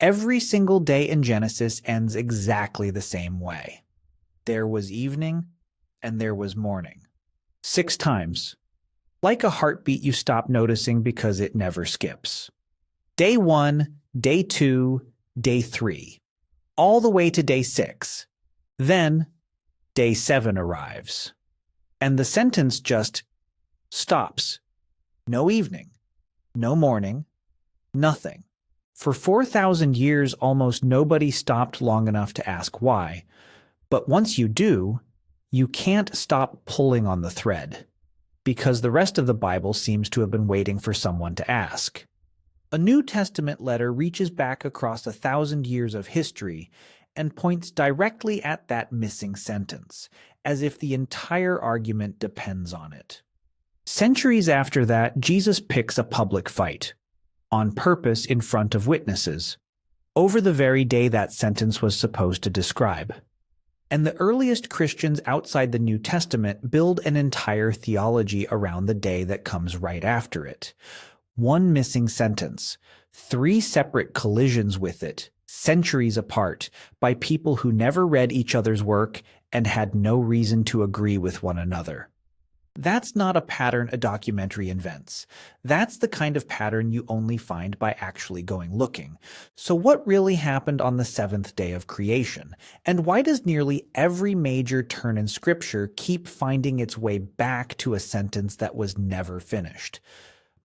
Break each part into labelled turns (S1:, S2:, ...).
S1: Every single day in Genesis ends exactly the same way. There was evening and there was morning. 6 times. Like a heartbeat you stop noticing because it never skips. Day 1, day 2, day 3, all the way to day 6. Then, day 7 arrives. And the sentence just stops. No evening, no morning, nothing. For 4,000 years, almost nobody stopped long enough to ask why. But once you do, you can't stop pulling on the thread, because the rest of the Bible seems to have been waiting for someone to ask. A New Testament letter reaches back across 1,000 years of history and points directly at that missing sentence, as if the entire argument depends on it. Centuries after that, Jesus picks a public fight, on purpose in front of witnesses, over the very day that sentence was supposed to describe. And the earliest Christians outside the New Testament build an entire theology around the day that comes right after it. One missing sentence, 3 separate collisions with it, centuries apart, by people who never read each other's work and had no reason to agree with one another. That's not a pattern a documentary invents. That's the kind of pattern you only find by actually going looking. So what really happened on the 7th day of creation? And why does nearly every major turn in Scripture keep finding its way back to a sentence that was never finished?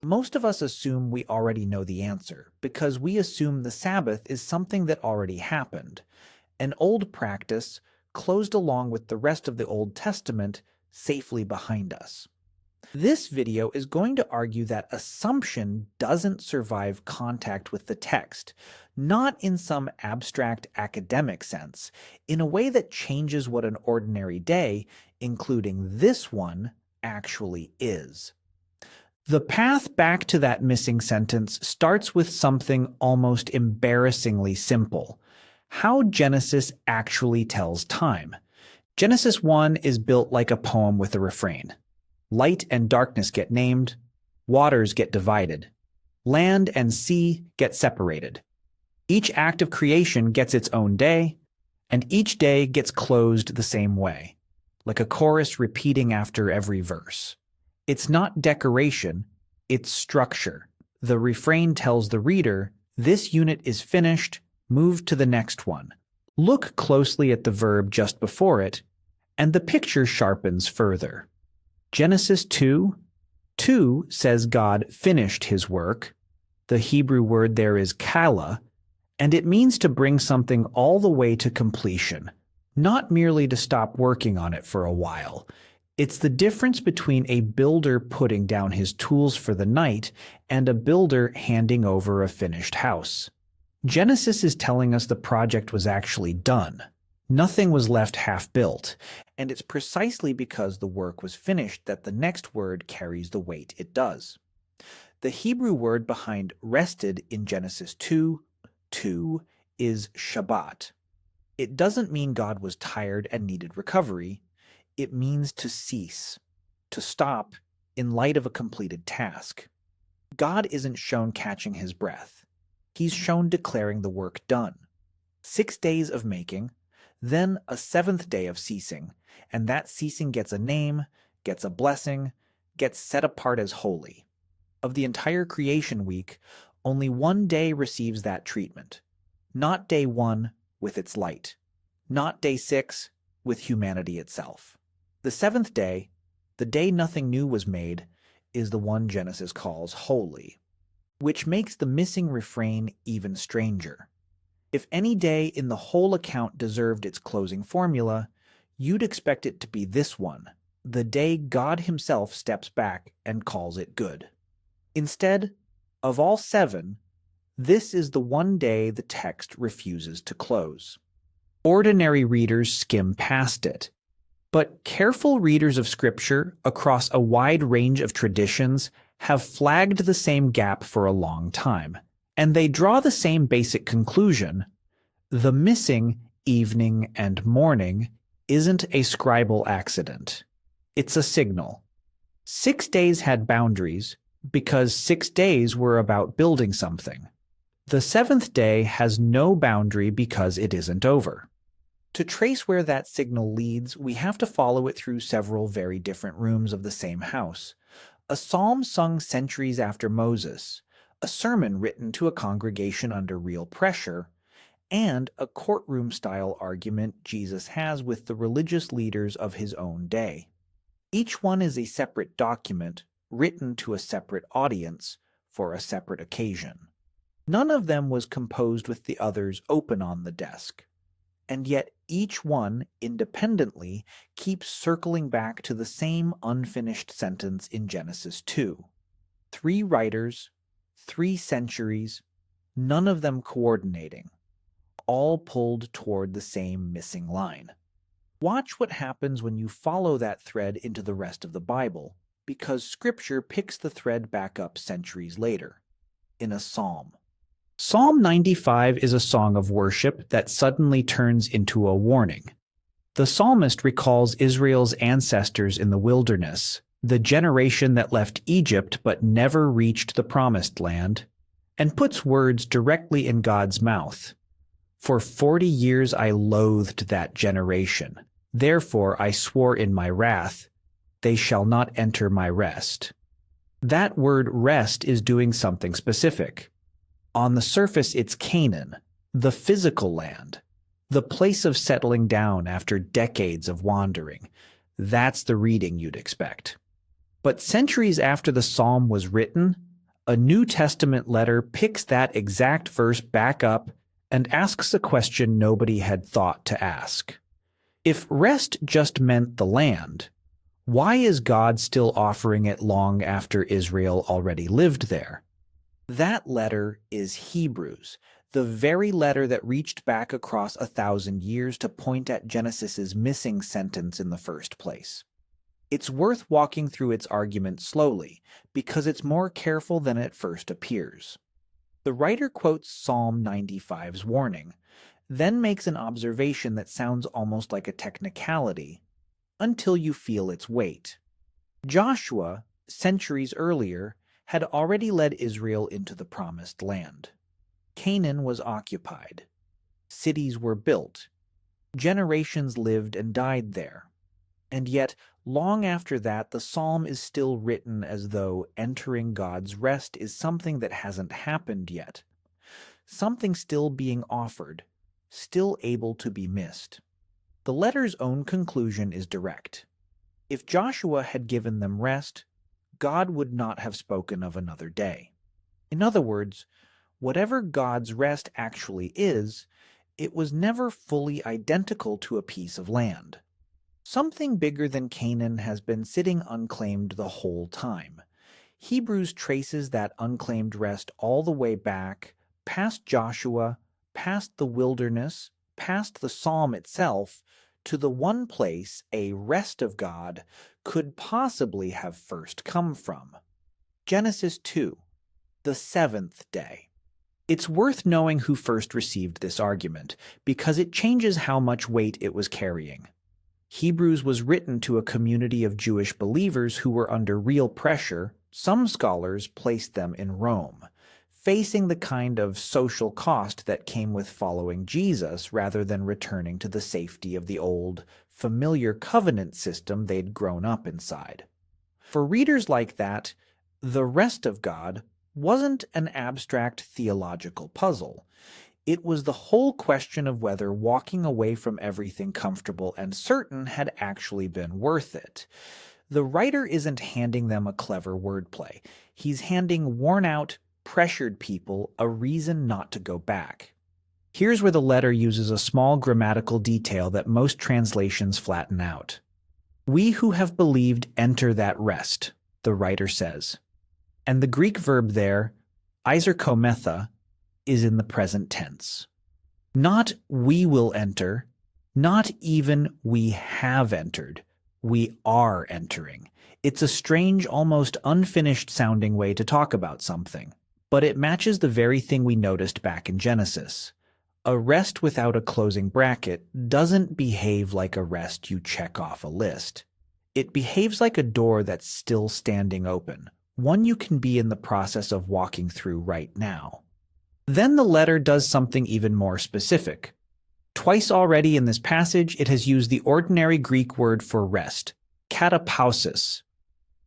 S1: Most of us assume we already know the answer, because we assume the Sabbath is something that already happened. An old practice, closed along with the rest of the Old Testament, safely behind us. This video is going to argue that assumption doesn't survive contact with the text, not in some abstract academic sense, in a way that changes what an ordinary day, including this one, actually is. The path back to that missing sentence starts with something almost embarrassingly simple: how Genesis actually tells time. Genesis 1 is built like a poem with a refrain. Light and darkness get named, waters get divided, land and sea get separated. Each act of creation gets its own day, and each day gets closed the same way, like a chorus repeating after every verse. It's not decoration, it's structure. The refrain tells the reader, this unit is finished, move to the next one. Look closely at the verb just before it, and the picture sharpens further. Genesis 2 says God finished his work. The Hebrew word there is kalah, and it means to bring something all the way to completion, not merely to stop working on it for a while. It's the difference between a builder putting down his tools for the night and a builder handing over a finished house. Genesis is telling us the project was actually done. Nothing was left half-built, and it's precisely because the work was finished that the next word carries the weight it does. The Hebrew word behind rested in Genesis 2 is shabbat. It doesn't mean God was tired and needed recovery. It means to cease, to stop in light of a completed task. God isn't shown catching his breath. He's shown declaring the work done. 6 days of making, then a 7th day of ceasing, and that ceasing gets a name, gets a blessing, gets set apart as holy. Of the entire creation week, only 1 day receives that treatment. Not day 1 with its light. Not day 6 with humanity itself. The 7th day, the day nothing new was made, is the one Genesis calls holy, which makes the missing refrain even stranger. If any day in the whole account deserved its closing formula, you'd expect it to be this one, the day God himself steps back and calls it good. Instead, of all 7, this is the one day the text refuses to close. Ordinary readers skim past it, but careful readers of Scripture across a wide range of traditions have flagged the same gap for a long time, and they draw the same basic conclusion: the missing evening and morning isn't a scribal accident. It's a signal. 6 days had boundaries because 6 days were about building something. The seventh day has no boundary because it isn't over. To trace where that signal leads, we have to follow it through several very different rooms of the same house. A psalm sung centuries after Moses, a sermon written to a congregation under real pressure, and a courtroom-style argument Jesus has with the religious leaders of his own day. Each one is a separate document, written to a separate audience, for a separate occasion. None of them was composed with the others open on the desk, and yet each one, independently, keeps circling back to the same unfinished sentence in Genesis 2. 3 writers, 3 centuries, none of them coordinating, all pulled toward the same missing line. Watch what happens when you follow that thread into the rest of the Bible, because Scripture picks the thread back up centuries later, in a psalm. Psalm 95 is a song of worship that suddenly turns into a warning. The psalmist recalls Israel's ancestors in the wilderness, the generation that left Egypt but never reached the promised land, and puts words directly in God's mouth. For 40 years I loathed that generation. Therefore I swore in my wrath, they shall not enter my rest. That word rest is doing something specific. On the surface, it's Canaan, the physical land, the place of settling down after decades of wandering. That's the reading you'd expect. But centuries after the psalm was written, a New Testament letter picks that exact verse back up and asks a question nobody had thought to ask. If rest just meant the land, why is God still offering it long after Israel already lived there? That letter is Hebrews, the very letter that reached back across 1,000 years to point at Genesis's missing sentence in the first place. It's worth walking through its argument slowly, because it's more careful than it first appears. The writer quotes Psalm 95's warning, then makes an observation that sounds almost like a technicality, until you feel its weight. Joshua, centuries earlier, had already led Israel into the promised land. Canaan was occupied. Cities were built. Generations lived and died there. And yet, long after that, the psalm is still written as though entering God's rest is something that hasn't happened yet, something still being offered, still able to be missed. The letter's own conclusion is direct. If Joshua had given them rest, God would not have spoken of another day. In other words, whatever God's rest actually is, it was never fully identical to a piece of land. Something bigger than Canaan has been sitting unclaimed the whole time. Hebrews traces that unclaimed rest all the way back, past Joshua, past the wilderness, past the psalm itself, to the one place a rest of God could possibly have first come from. Genesis 2, the 7th day. It's worth knowing who first received this argument, because it changes how much weight it was carrying. Hebrews was written to a community of Jewish believers who were under real pressure. Some scholars placed them in Rome, facing the kind of social cost that came with following Jesus rather than returning to the safety of the old, familiar covenant system they'd grown up inside. For readers like that, the rest of God wasn't an abstract theological puzzle. It was the whole question of whether walking away from everything comfortable and certain had actually been worth it. The writer isn't handing them a clever wordplay. He's handing worn-out, pressured people a reason not to go back. Here's where the letter uses a small grammatical detail that most translations flatten out. We who have believed enter that rest, the writer says. And the Greek verb there, eisarkometha, is in the present tense. Not we will enter, not even we have entered. We are entering. It's a strange, almost unfinished sounding way to talk about something, but it matches the very thing we noticed back in Genesis. A rest without a closing bracket doesn't behave like a rest you check off a list. It behaves like a door that's still standing open, one you can be in the process of walking through right now. Then the letter does something even more specific. Twice already in this passage, it has used the ordinary Greek word for rest, katapausis.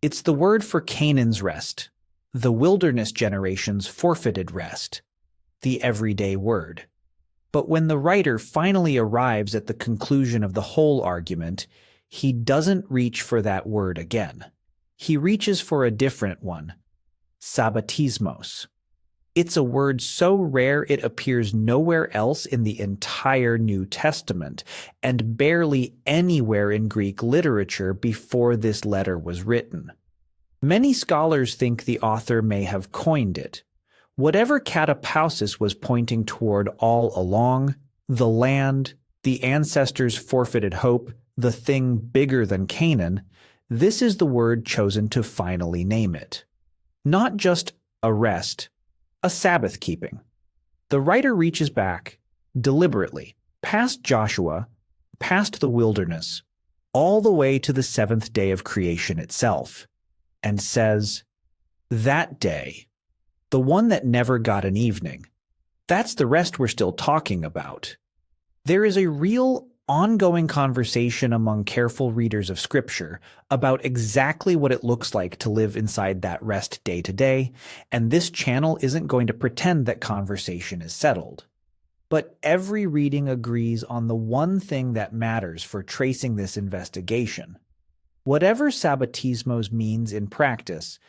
S1: It's the word for Canaan's rest, the wilderness generation's forfeited rest, the everyday word. But when the writer finally arrives at the conclusion of the whole argument, he doesn't reach for that word again. He reaches for a different one, sabbatismos. It's a word so rare it appears nowhere else in the entire New Testament, and barely anywhere in Greek literature before this letter was written. Many scholars think the author may have coined it. Whatever katapausis was pointing toward all along, the land, the ancestors' forfeited hope, the thing bigger than Canaan, this is the word chosen to finally name it. Not just a rest, a Sabbath keeping. The writer reaches back, deliberately, past Joshua, past the wilderness, all the way to the seventh day of creation itself, and says, that day, the one that never got an evening, that's the rest we're still talking about. There is a real ongoing conversation among careful readers of Scripture about exactly what it looks like to live inside that rest day to day, and this channel isn't going to pretend that conversation is settled. But every reading agrees on the one thing that matters for tracing this investigation. Whatever sabbatismos means in practice,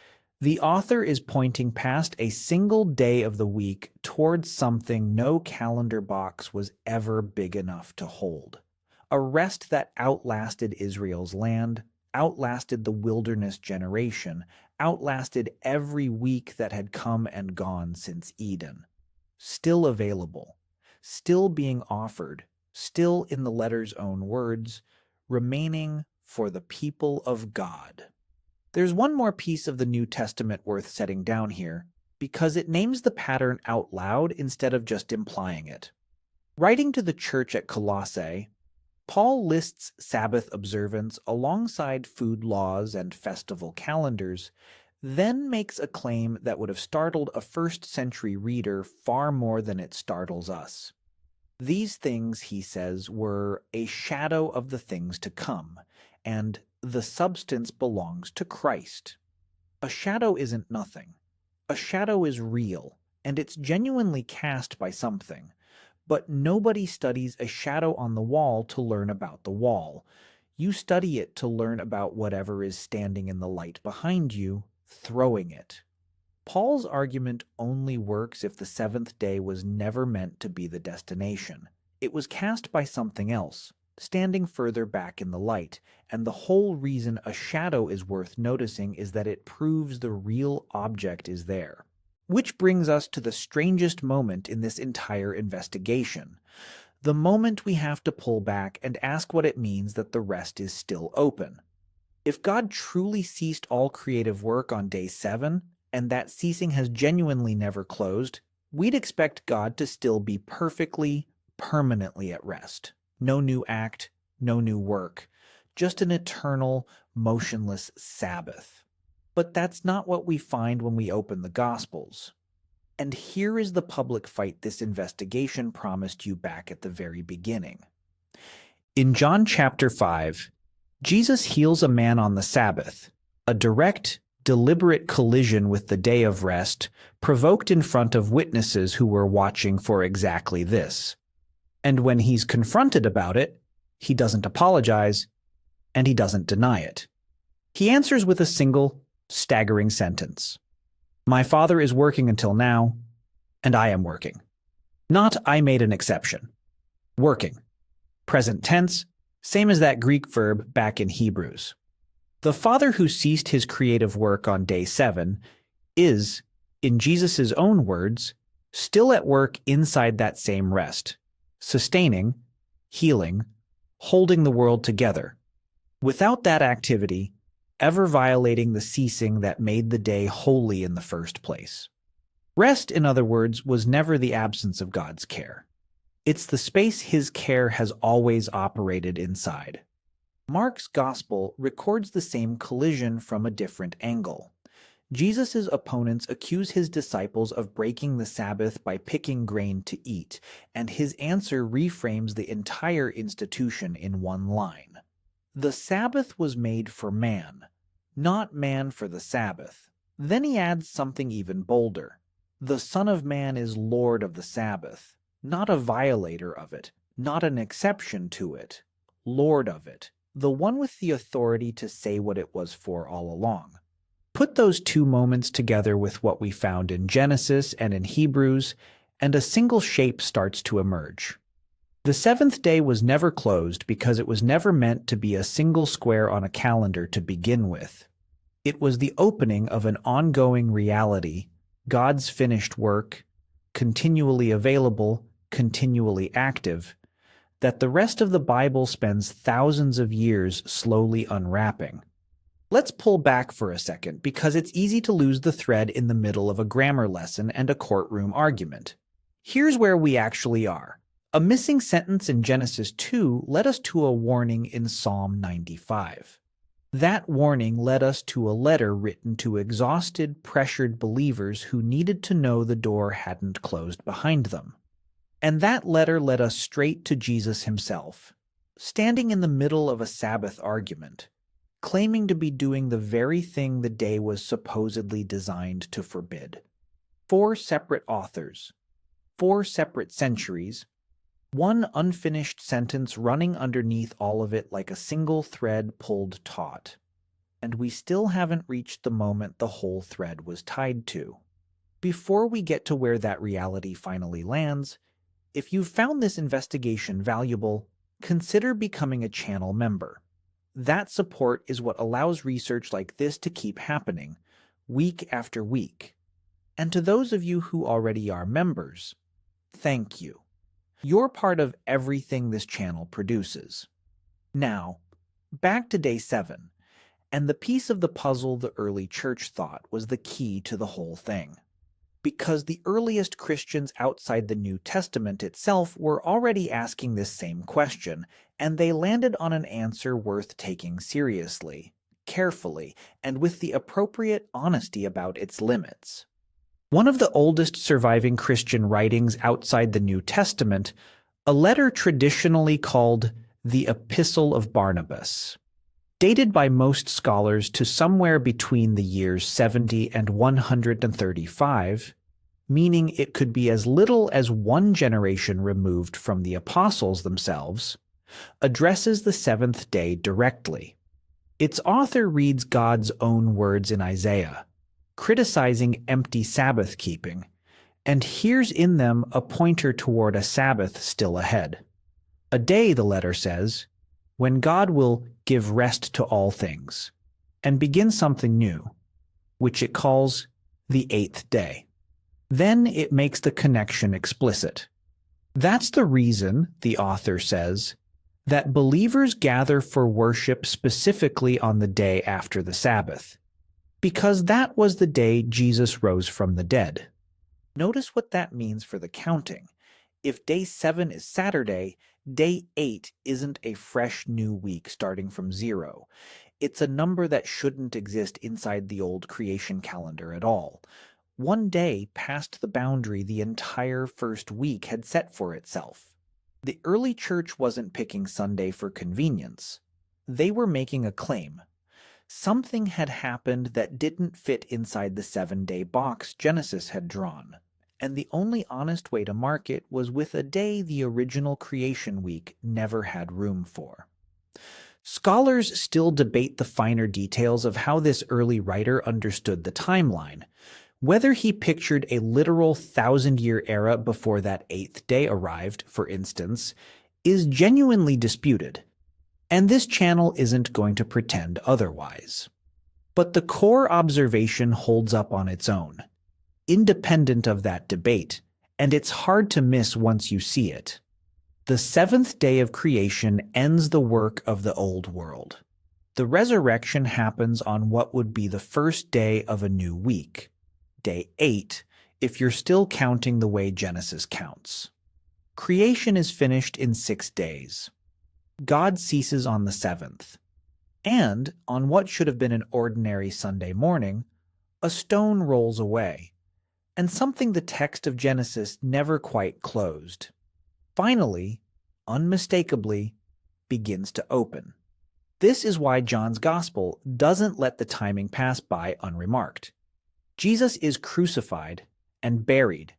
S1: the author is pointing past a single day of the week towards something no calendar box was ever big enough to hold. A rest that outlasted Israel's land, outlasted the wilderness generation, outlasted every week that had come and gone since Eden. Still available, still being offered, still in the letter's own words, remaining for the people of God. There's one more piece of the New Testament worth setting down here, because it names the pattern out loud instead of just implying it. Writing to the church at Colossae, Paul lists Sabbath observance alongside food laws and festival calendars, then makes a claim that would have startled a first-century reader far more than it startles us. These things, he says, were a shadow of the things to come, and the substance belongs to Christ. A shadow isn't nothing. A shadow is real, and it's genuinely cast by something. But nobody studies a shadow on the wall to learn about the wall. You study it to learn about whatever is standing in the light behind you, throwing it. Paul's argument only works if the seventh day was never meant to be the destination. It was cast by something else, standing further back in the light, and the whole reason a shadow is worth noticing is that it proves the real object is there. Which brings us to the strangest moment in this entire investigation, the moment we have to pull back and ask what it means that the rest is still open. If God truly ceased all creative work on day 7, and that ceasing has genuinely never closed, we'd expect God to still be perfectly, permanently at rest. No new act, no new work, just an eternal, motionless Sabbath. But that's not what we find when we open the Gospels. And here is the public fight this investigation promised you back at the very beginning. In John chapter 5, Jesus heals a man on the Sabbath, a direct, deliberate collision with the day of rest, provoked in front of witnesses who were watching for exactly this. And when he's confronted about it, he doesn't apologize, and he doesn't deny it. He answers with a single, staggering sentence. My Father is working until now, and I am working. Not I made an exception. Working. Present tense, same as that Greek verb back in Hebrews. The Father who ceased his creative work on day 7 is, in Jesus' own words, still at work inside that same rest, sustaining, healing, holding the world together. Without that activity, ever violating the ceasing that made the day holy in the first place. Rest, in other words, was never the absence of God's care. It's the space his care has always operated inside. Mark's Gospel records the same collision from a different angle. Jesus' opponents accuse his disciples of breaking the Sabbath by picking grain to eat, and his answer reframes the entire institution in one line. The Sabbath was made for man, not man for the Sabbath. Then he adds something even bolder. The Son of Man is Lord of the Sabbath, not a violator of it, not an exception to it, Lord of it, the one with the authority to say what it was for all along. Put those two moments together with what we found in Genesis and in Hebrews, and a single shape starts to emerge. The seventh day was never closed because it was never meant to be a single square on a calendar to begin with. It was the opening of an ongoing reality, God's finished work, continually available, continually active, that the rest of the Bible spends thousands of years slowly unwrapping. Let's pull back for a second because it's easy to lose the thread in the middle of a grammar lesson and a courtroom argument. Here's where we actually are. A missing sentence in Genesis 2 led us to a warning in Psalm 95. That warning led us to a letter written to exhausted, pressured believers who needed to know the door hadn't closed behind them. And that letter led us straight to Jesus himself, standing in the middle of a Sabbath argument, claiming to be doing the very thing the day was supposedly designed to forbid. 4 separate authors, 4 separate centuries, one unfinished sentence running underneath all of it like a single thread pulled taut. And we still haven't reached the moment the whole thread was tied to. Before we get to where that reality finally lands, if you've found this investigation valuable, consider becoming a channel member. That support is what allows research like this to keep happening, week after week. And to those of you who already are members, thank you. You're part of everything this channel produces. Now, back to day 7, and the piece of the puzzle the early church thought was the key to the whole thing. Because the earliest Christians outside the New Testament itself were already asking this same question, and they landed on an answer worth taking seriously, carefully, and with the appropriate honesty about its limits. One of the oldest surviving Christian writings outside the New Testament, a letter traditionally called the Epistle of Barnabas, dated by most scholars to somewhere between the years 70 and 135, meaning it could be as little as one generation removed from the apostles themselves, addresses the seventh day directly. Its author reads God's own words in Isaiah, criticizing empty Sabbath keeping, and hears in them a pointer toward a Sabbath still ahead. A day, the letter says, when God will give rest to all things, and begin something new, which it calls the 8th day. Then it makes the connection explicit. That's the reason, the author says, that believers gather for worship specifically on the day after the Sabbath, because that was the day Jesus rose from the dead. Notice what that means for the counting. If day 7 is Saturday, day 8 isn't a fresh new week starting from 0. It's a number that shouldn't exist inside the old creation calendar at all. One day past the boundary the entire first week had set for itself. The early church wasn't picking Sunday for convenience. They were making a claim. Something had happened that didn't fit inside the 7-day box Genesis had drawn, and the only honest way to mark it was with a day the original creation week never had room for. Scholars still debate the finer details of how this early writer understood the timeline. Whether he pictured a literal 1,000-year era before that 8th day arrived, for instance, is genuinely disputed, and this channel isn't going to pretend otherwise. But the core observation holds up on its own, independent of that debate, and it's hard to miss once you see it. The 7th day of creation ends the work of the old world. The resurrection happens on what would be the first day of a new week. Day 8, if you're still counting the way Genesis counts. Creation is finished in 6 days. God ceases on the 7th. And, on what should have been an ordinary Sunday morning, A stone rolls away, and something the text of Genesis never quite closed. Finally, unmistakably, begins to open. This is why John's Gospel doesn't let the timing pass by unremarked. Jesus is crucified and buried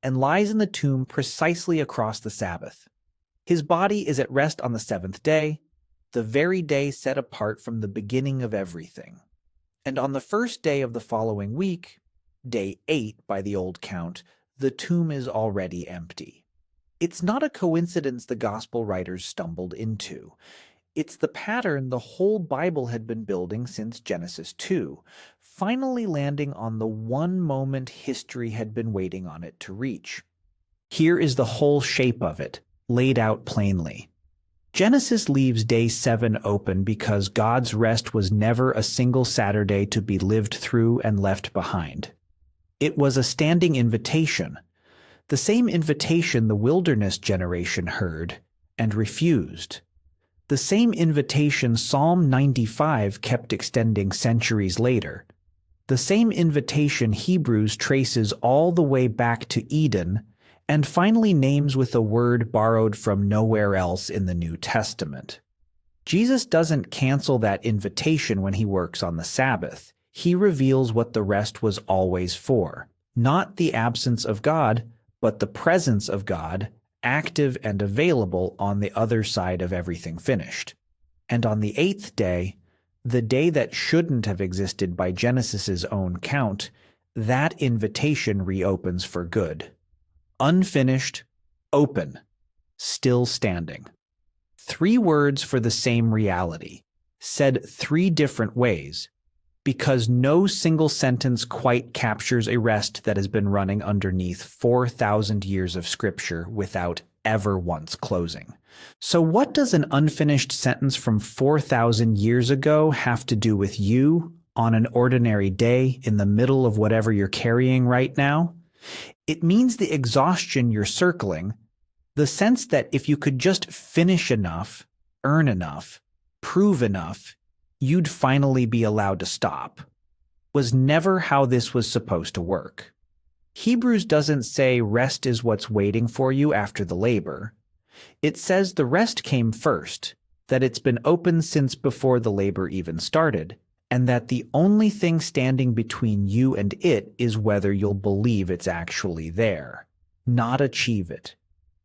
S1: and lies in the tomb precisely across the Sabbath. His body is at rest on the seventh day, the very day set apart from the beginning of everything. And on the first day of the following week, day 8 by the old count, the tomb is already empty. It's not a coincidence the Gospel writers stumbled into. It's the pattern the whole Bible had been building since Genesis 2, finally landing on the one moment history had been waiting on it to reach. Here is the whole shape of it, laid out plainly. Genesis leaves day 7 open because God's rest was never a single Saturday to be lived through and left behind. It was a standing invitation, the same invitation the wilderness generation heard and refused. The same invitation Psalm 95 kept extending centuries later. The same invitation Hebrews traces all the way back to Eden and finally names with a word borrowed from nowhere else in the New Testament. Jesus doesn't cancel that invitation when he works on the Sabbath. He reveals what the rest was always for, not the absence of God, but the presence of God, active and available on the other side of everything finished. And on the 8th day, the day that shouldn't have existed by Genesis's own count, that invitation reopens for good. Unfinished, open, still standing. 3 words for the same reality, said 3 different ways, because no single sentence quite captures a rest that has been running underneath 4,000 years of scripture without ever once closing. So what does an unfinished sentence from 4,000 years ago have to do with you on an ordinary day in the middle of whatever you're carrying right now? It means the exhaustion you're circling, the sense that if you could just finish enough, earn enough, prove enough, you'd finally be allowed to stop, was never how this was supposed to work. Hebrews doesn't say rest is what's waiting for you after the labor. It says the rest came first, that it's been open since before the labor even started, and that the only thing standing between you and it is whether you'll believe it's actually there, not achieve it.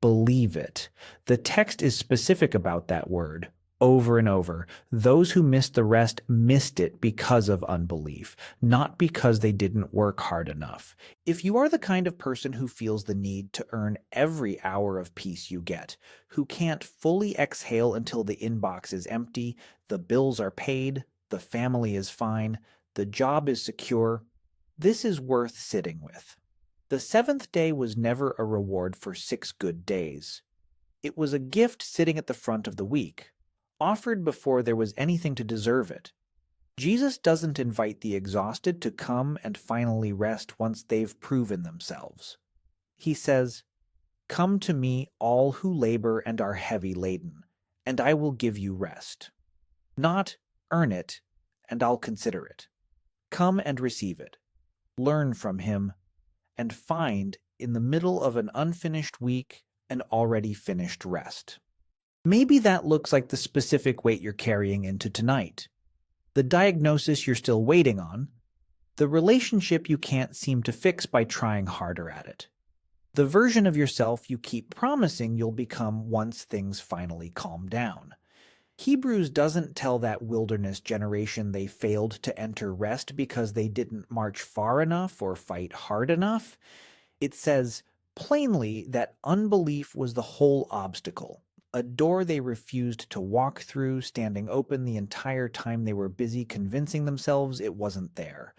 S1: Believe it. The text is specific about that word. Over and over, those who missed the rest missed it because of unbelief, not because they didn't work hard enough. If you are the kind of person who feels the need to earn every hour of peace you get, who can't fully exhale until the inbox is empty, the bills are paid, the family is fine, the job is secure, this is worth sitting with. The 7th day was never a reward for 6 good days. It was a gift sitting at the front of the week, offered before there was anything to deserve it. Jesus doesn't invite the exhausted to come and finally rest once they've proven themselves. He says, "Come to me, all who labor and are heavy laden, and I will give you rest." Not, "Earn it, and I'll consider it." Come and receive it. Learn from him, and find, in the middle of an unfinished week, an already finished rest. Maybe that looks like the specific weight you're carrying into tonight, the diagnosis you're still waiting on, the relationship you can't seem to fix by trying harder at it, the version of yourself you keep promising you'll become once things finally calm down. Hebrews doesn't tell that wilderness generation they failed to enter rest because they didn't march far enough or fight hard enough. It says plainly that unbelief was the whole obstacle, a door they refused to walk through, standing open the entire time they were busy convincing themselves it wasn't there.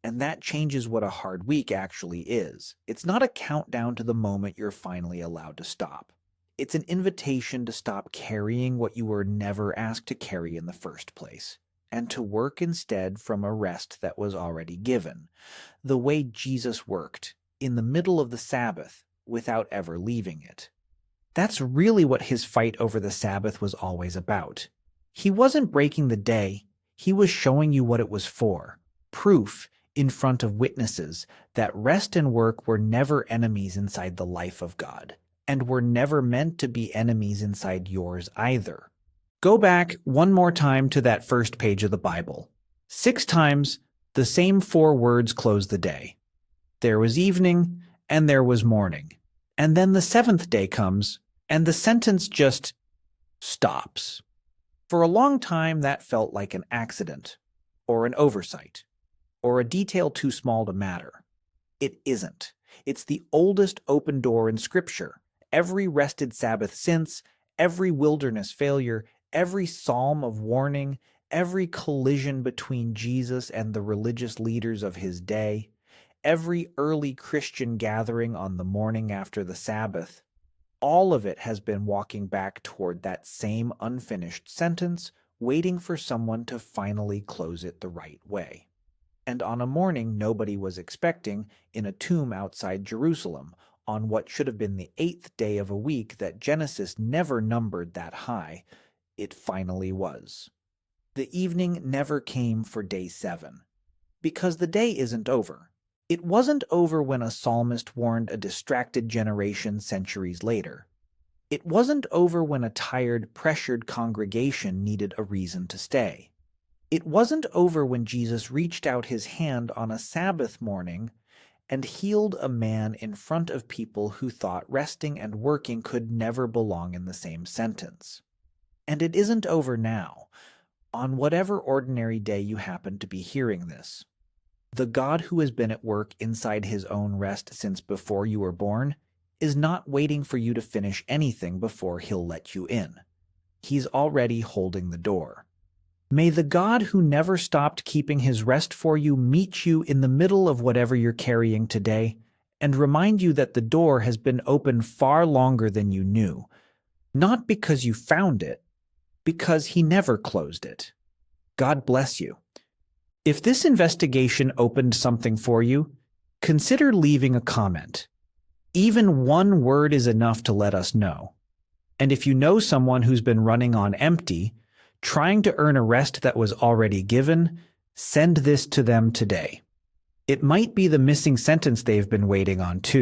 S1: And that changes what a hard week actually is. It's not a countdown to the moment you're finally allowed to stop. It's an invitation to stop carrying what you were never asked to carry in the first place, and to work instead from a rest that was already given, the way Jesus worked, in the middle of the Sabbath, without ever leaving it. That's really what his fight over the Sabbath was always about. He wasn't breaking the day, he was showing you what it was for. Proof, in front of witnesses that rest and work were never enemies inside the life of God, and were never meant to be enemies inside yours either. Go back one more time to that first page of the Bible. 6 times, the same 4 words close the day. There was evening, and there was morning. And then the 7th day comes, and the sentence just stops. For a long time, that felt like an accident, or an oversight, or a detail too small to matter. It isn't. It's the oldest open door in Scripture. Every rested Sabbath since, every wilderness failure, every psalm of warning, every collision between Jesus and the religious leaders of his day, every early Christian gathering on the morning after the Sabbath, all of it has been walking back toward that same unfinished sentence, waiting for someone to finally close it the right way. And on a morning nobody was expecting, in a tomb outside Jerusalem, on what should have been the 8th day of a week that Genesis never numbered that high, it finally was. The evening never came for day 7, because the day isn't over. It wasn't over when a psalmist warned a distracted generation centuries later. It wasn't over when a tired, pressured congregation needed a reason to stay. It wasn't over when Jesus reached out his hand on a Sabbath morning and healed a man in front of people who thought resting and working could never belong in the same sentence. And it isn't over now, on whatever ordinary day you happen to be hearing this. The God who has been at work inside his own rest since before you were born is not waiting for you to finish anything before he'll let you in. He's already holding the door. May the God who never stopped keeping his rest for you meet you in the middle of whatever you're carrying today and remind you that the door has been open far longer than you knew, not because you found it, because he never closed it. God bless you. If this investigation opened something for you, consider leaving a comment. Even one word is enough to let us know. And if you know someone who's been running on empty, trying to earn a rest that was already given, send this to them today. It might be the missing sentence they've been waiting on too.